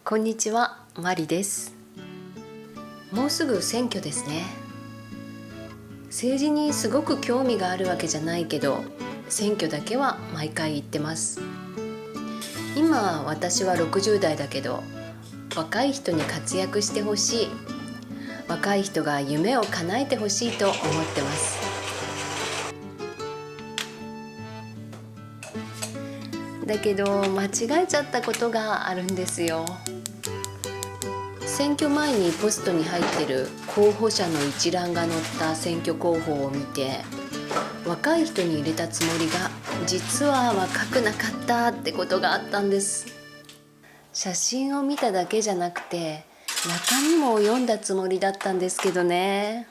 こんにちは、マリです。もうすぐ選挙ですね。政治にすごく興味があるわけじゃないけど、選挙だけは毎回行ってます。今私は60代だけど、若い人に活躍してほしい、若い人が夢を叶えてほしいと思ってます。だけど間違えちゃったことがあるんですよ。選挙前にポストに入ってる候補者の一覧が載った選挙候補を見て、若い人に入れたつもりが実は若くなかったってことがあったんです。写真を見ただけじゃなくて中身も読んだつもりだったんですけどね。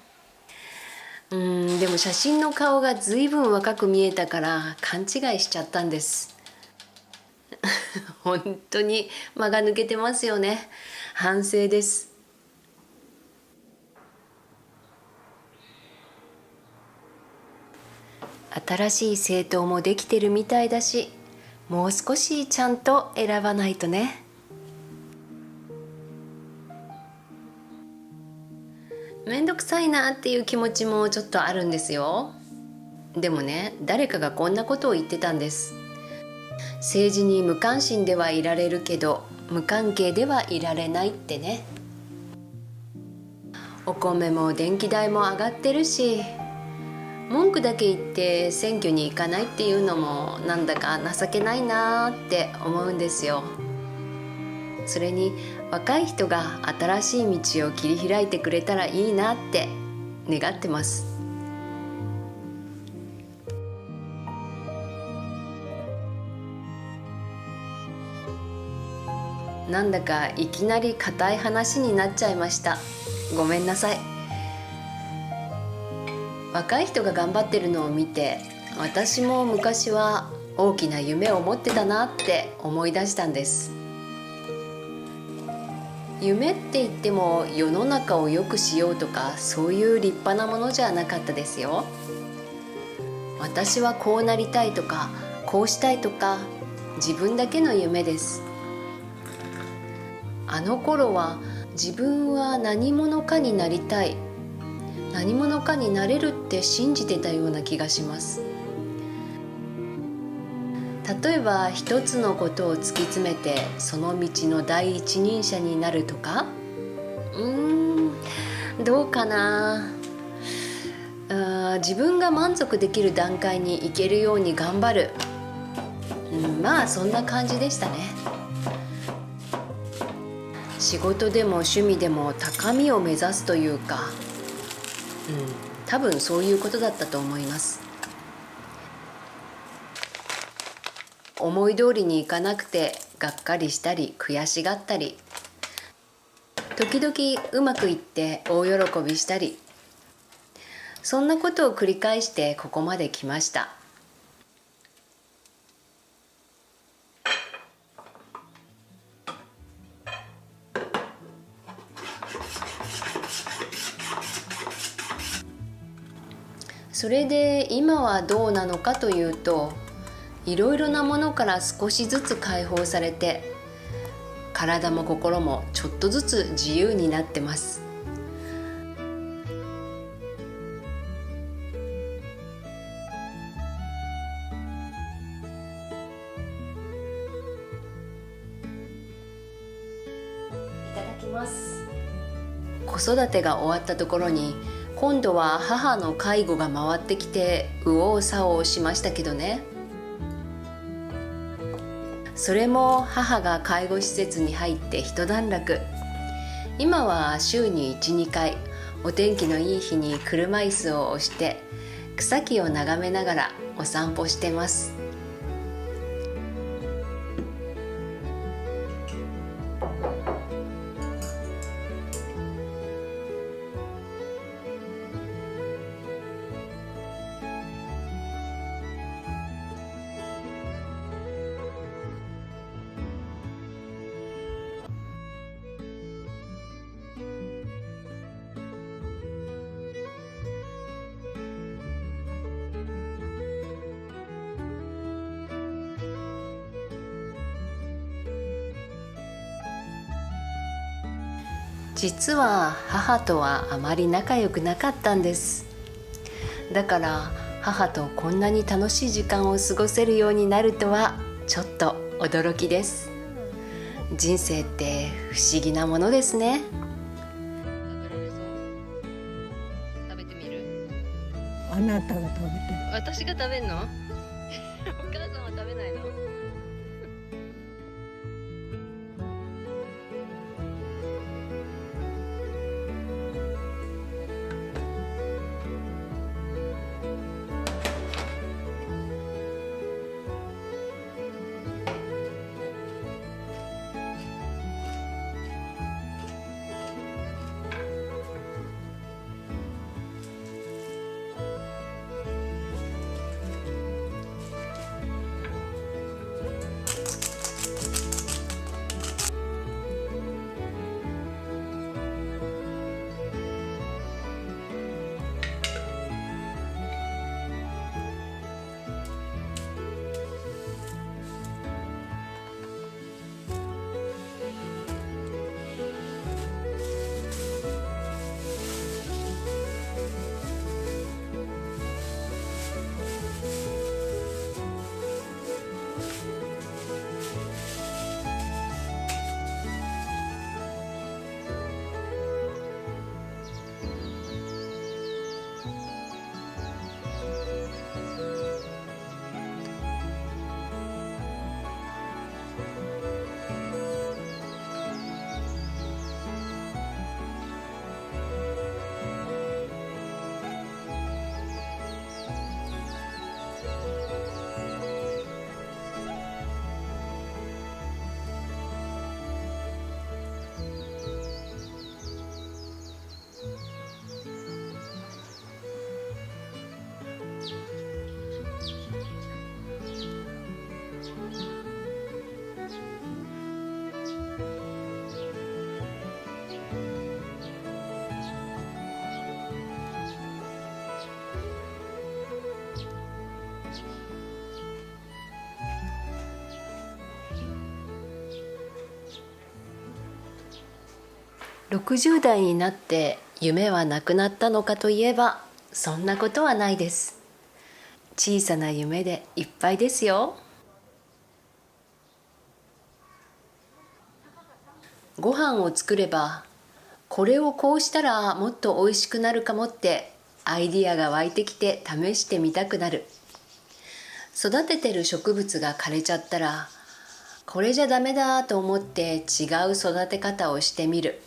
でも写真の顔がずいぶん若く見えたから勘違いしちゃったんです。本当に間が抜けてますよね。反省です。新しい政党もできてるみたいだし、もう少しちゃんと選ばないとね。めんどくさいなっていう気持ちもちょっとあるんですよ。でもね、誰かがこんなことを言ってたんです。政治に無関心ではいられるけど無関係ではいられないってね。お米も電気代も上がってるし、文句だけ言って選挙に行かないっていうのもなんだか情けないなって思うんですよ。それに若い人が新しい道を切り開いてくれたらいいなって願ってます。なんだかいきなり固い話になっちゃいました。ごめんなさい。若い人が頑張ってるのを見て、私も昔は大きな夢を持ってたなって思い出したんです。夢って言っても世の中を良くしようとかそういう立派なものじゃなかったですよ。私はこうなりたいとかこうしたいとか自分だけの夢です。あの頃は自分は何者かになりたい、何者かになれるって信じてたような気がします。例えば一つのことを突き詰めてその道の第一人者になるとか、どうかな。自分が満足できる段階に行けるように頑張る、まあそんな感じでしたね。仕事でも趣味でも高みを目指すというか、多分そういうことだったと思います。思い通りにいかなくてがっかりしたり悔しがったり、時々うまくいって大喜びしたり、そんなことを繰り返してここまで来ました。それで今はどうなのかというと、いろいろなものから少しずつ解放されて、体も心もちょっとずつ自由になってます。いただきます。子育てが終わったところに今度は母の介護が回ってきて右往左往しましたけどね。それも母が介護施設に入って一段落。今は週に 1,2 回お天気のいい日に車椅子を押して草木を眺めながらお散歩してます。実は母とはあまり仲良くなかったんです。だから母とこんなに楽しい時間を過ごせるようになるとはちょっと驚きです。人生って不思議なものですね。食べてみる？あなたが食べて。私が食べんの？お母さんは食べないの？60代になって夢はなくなったのかといえば、そんなことはないです。小さな夢でいっぱいですよ。ご飯を作れば、これをこうしたらもっと美味しくなるかもってアイディアが湧いてきて試してみたくなる。育ててる植物が枯れちゃったら、これじゃダメだと思って違う育て方をしてみる。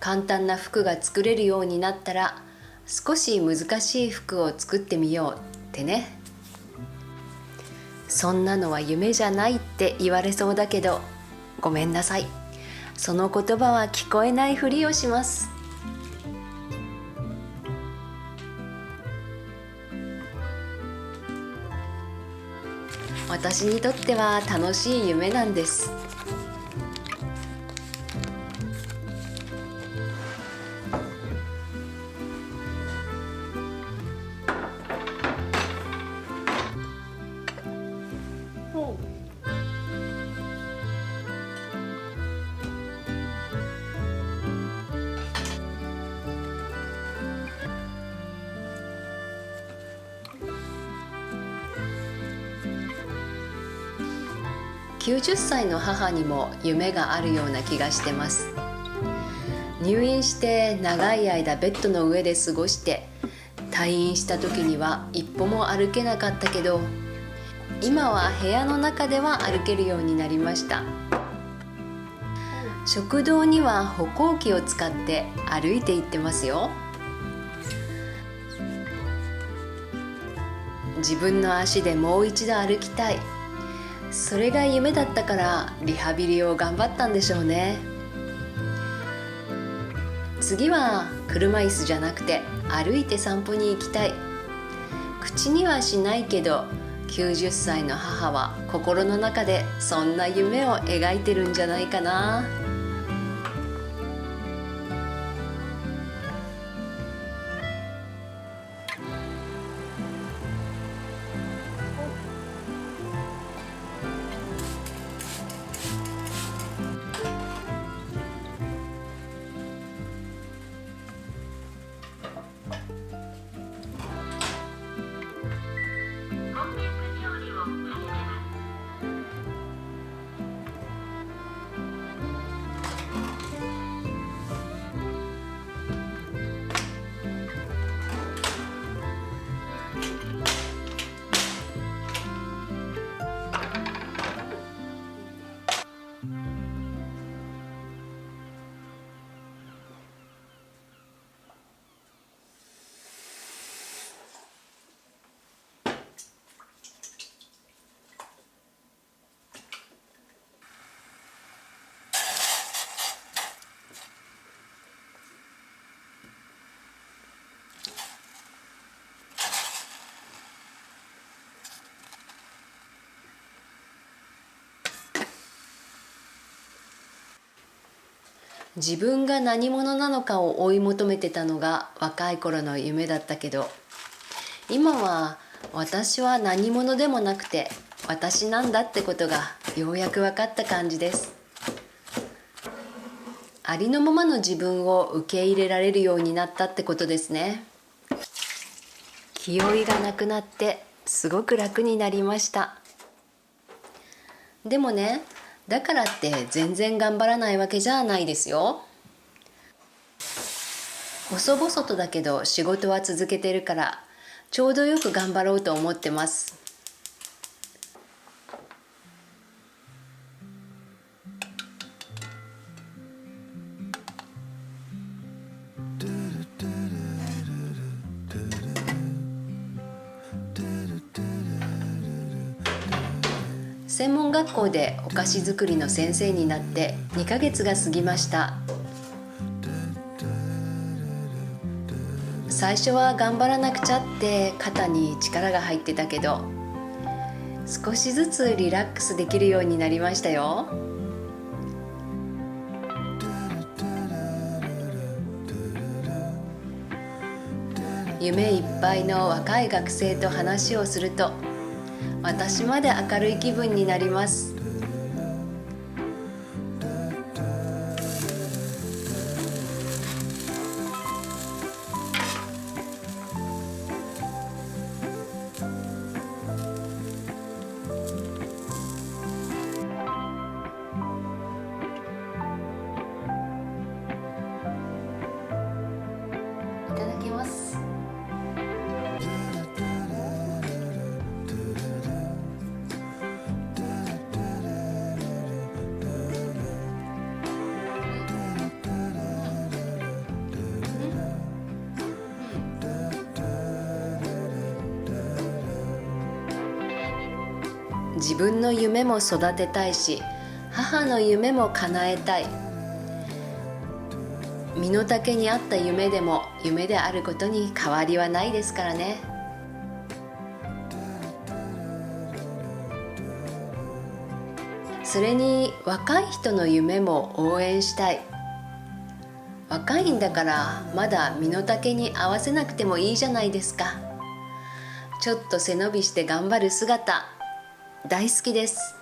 簡単な服が作れるようになったら、少し難しい服を作ってみようってね。そんなのは夢じゃないって言われそうだけど、ごめんなさい。その言葉は聞こえないふりをします。私にとっては楽しい夢なんです。90歳の母にも夢があるような気がしてます。入院して長い間ベッドの上で過ごして、退院した時には一歩も歩けなかったけど、今は部屋の中では歩けるようになりました。食堂には歩行器を使って歩いて行ってますよ。自分の足でもう一度歩きたい。それが夢だったからリハビリを頑張ったんでしょうね。次は車椅子じゃなくて歩いて散歩に行きたい。口にはしないけど、90歳の母は心の中でそんな夢を描いてるんじゃないかな。自分が何者なのかを追い求めてたのが若い頃の夢だったけど、今は私は何者でもなくて私なんだってことがようやく分かった感じです。ありのままの自分を受け入れられるようになったってことですね。気負いがなくなってすごく楽になりました。でもね、だからって全然頑張らないわけじゃないですよ。細々とだけど仕事は続けてるから、ちょうどよく頑張ろうと思ってます。専門学校でお菓子作りの先生になって2ヶ月が過ぎました。最初は頑張らなくちゃって肩に力が入ってたけど、少しずつリラックスできるようになりましたよ。夢いっぱいの若い学生と話をすると、私まで明るい気分になります。いただきます。自分の夢も育てたいし、母の夢も叶えたい。身の丈に合った夢でも夢であることに変わりはないですからね。それに若い人の夢も応援したい。若いんだからまだ身の丈に合わせなくてもいいじゃないですか。ちょっと背伸びして頑張る姿、大好きです。